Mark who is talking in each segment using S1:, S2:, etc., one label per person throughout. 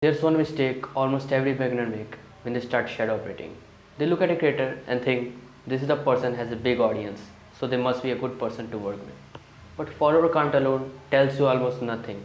S1: There's one mistake almost every beginner make when they start shadow operating. They look at a creator and think this is the person has a big audience, so they must be a good person to work with. But follower count alone tells you almost nothing.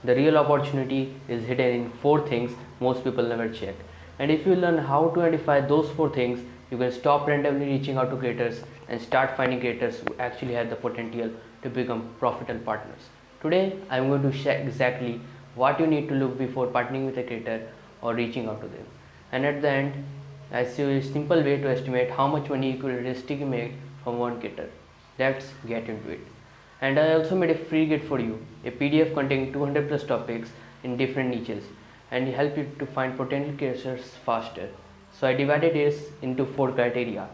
S1: The real opportunity is hidden in four things most people never check. And if you learn how to identify those four things, you can stop randomly reaching out to creators and start finding creators who actually have the potential to become profitable partners. Today, I am going to share exactly what you need to look before partnering with a creator or reaching out to them. And at the end, I see a simple way to estimate how much money you could realistically make from one creator. Let's get into it. And I also made a free guide for you, a PDF containing 200 plus topics in different niches and help you to find potential creators faster. So I divided this into four criteria.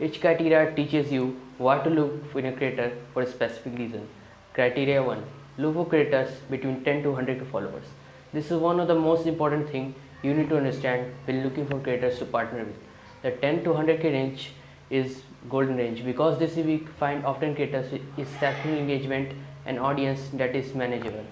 S1: Each criteria teaches you what to look for in a creator for a specific reason. Criteria 1. Look for creators between 10 to 100 followers. This is one of the most important things you need to understand when looking for creators to partner with. The 10 to 100k range is golden range because this we find often creators is satisfying engagement and audience that is manageable.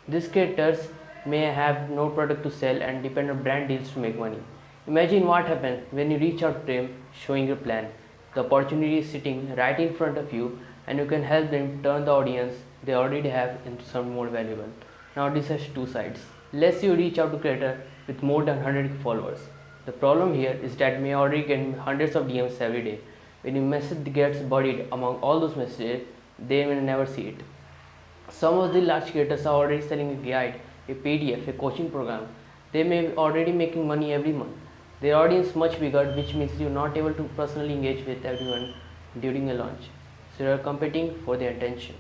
S1: These creators may have no product to sell and depend on brand deals to make money. Imagine what happens when you reach out to them showing your plan. The opportunity is sitting right in front of you and you can help them turn the audience they already have into some more valuable. Now this has two sides. Let's you reach out to creator with more than 100 followers. The problem here is that may already get hundreds of DMs every day. When your message gets buried among all those messages, they may never see it. Some of the large creators are already selling a guide, a PDF, a coaching program. They may already making money every month. Their audience much bigger, which means you're not able to personally engage with everyone during a launch. So you're competing for their attention.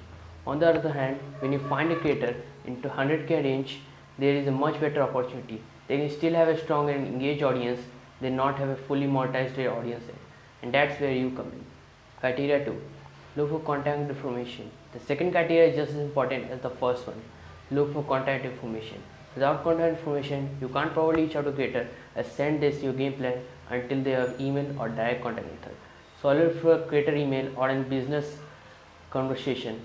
S1: On the other hand, when you find a creator into 100k range, there is a much better opportunity. They can still have a strong and engaged audience, they not have a fully monetized audience yet. And that's where you come in. Criteria 2. Look for contact information. The second criteria is just as important as the first one. Look for contact information. Without contact information, you can't probably reach out to creator and send this your game plan until they have email or direct contact method. So look for creator email or in business conversation.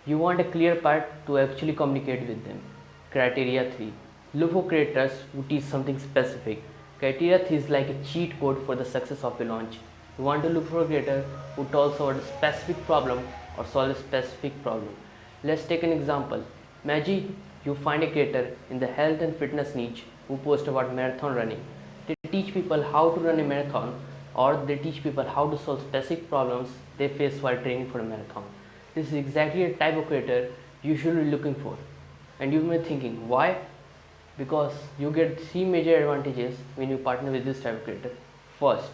S1: You want a clear path to actually communicate with them. Criteria 3. Look for creators who teach something specific. Criteria 3 is like a cheat code for the success of a launch. You want to look for a creator who talks about a specific problem or solve a specific problem. Let's take an example. Imagine you find a creator in the health and fitness niche who posts about marathon running. They teach people how to run a marathon or they teach people how to solve specific problems they face while training for a marathon. This is exactly the type of creator you should be looking for. And you may be thinking, why? Because you get three major advantages when you partner with this type of creator. First,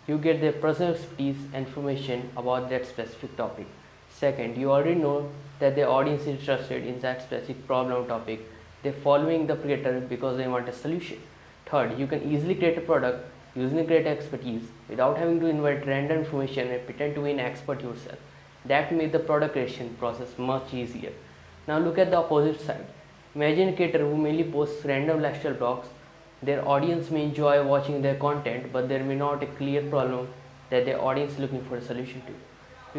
S1: you get their personal expertise and information about that specific topic. Second, you already know that the audience is interested in that specific problem or topic. They're following the creator because they want a solution. Third, you can easily create a product using the creator expertise without having to invite random information and pretend to be an expert yourself. That makes the product creation process much easier. Now look at the opposite side. Imagine a creator who mainly posts random lifestyle blogs. Their audience may enjoy watching their content, but there may not a clear problem that their audience is looking for a solution to.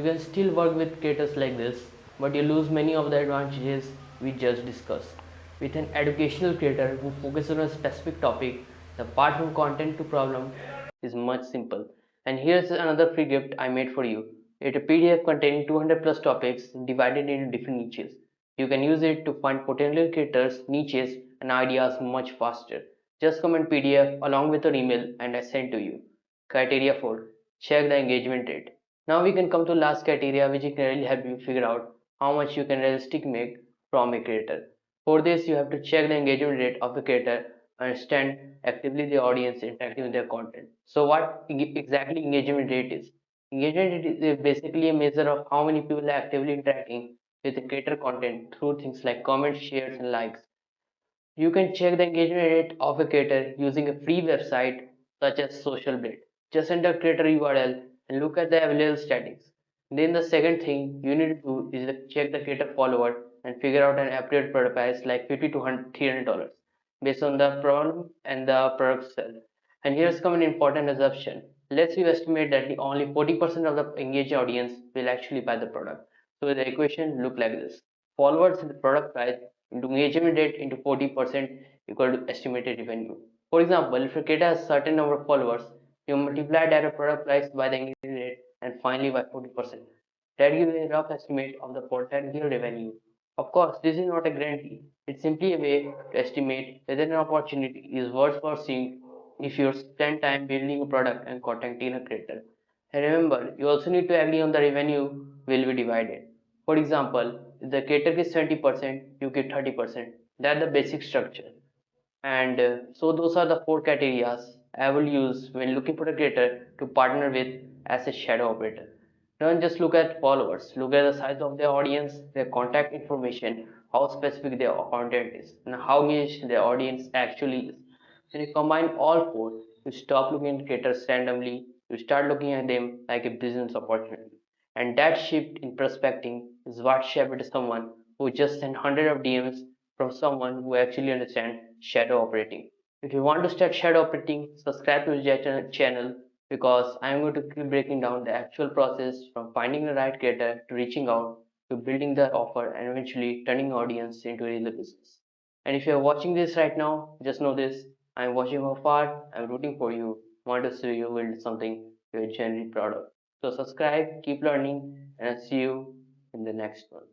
S1: You can still work with creators like this, but you lose many of the advantages we just discussed. With an educational creator who focuses on a specific topic, the path from content to problem is much simple. And here's another free gift I made for you. It's a PDF containing 200 plus topics divided into different niches. You can use it to find potential creators, niches, and ideas much faster. Just comment PDF along with your email and I send to you. Criteria 4. Check the engagement rate. Now we can come to last criteria which can really help you figure out how much you can realistically make from a creator. For this you have to check the engagement rate of the creator, understand actively the audience interacting with their content. So what exactly engagement rate is? Engagement rate is basically a measure of how many people are actively interacting with the creator content through things like comments, shares and likes. You can check the engagement rate of a creator using a free website such as Social Blade. Just enter creator URL and look at the available statistics. Then the second thing you need to do is check the creator follower and figure out an appropriate product price like 50 to $300 based on the problem and the product sell. And here's come an important assumption. Let's you estimate that the only 40% of the engaged audience will actually buy the product. So the equation look like this. Followers in the product price into engagement rate into 40% equal to estimated revenue. For example, if your creator has a certain number of followers, you multiply that product price by the engagement rate and finally by 40%. That gives you a rough estimate of the potential revenue. Of course, this is not a guarantee. It's simply a way to estimate whether an opportunity is worth pursuing if you spend time building a product and contacting a creator. And remember, you also need to agree on the revenue will be divided. For example, if the creator gives 70%, you give 30%. That's the basic structure. And so those are the four criteria I will use when looking for a creator to partner with as a shadow operator. Don't just look at followers, look at the size of their audience, their contact information, how specific their content is, and how niche their audience actually is. When you combine all four, you stop looking at creators randomly, you start looking at them like a business opportunity. And that shift in perspective is what shaped someone who just sent hundreds of DMs from someone who actually understands shadow operating. If you want to start shadow operating, subscribe to the channel because I'm going to keep breaking down the actual process from finding the right creator to reaching out to building the offer and eventually turning audience into a real business. And if you're watching this right now, just know this, I'm watching from afar, I'm rooting for you, want to see you build something you're genuinely proud of. So subscribe, keep learning, and I'll see you in the next one.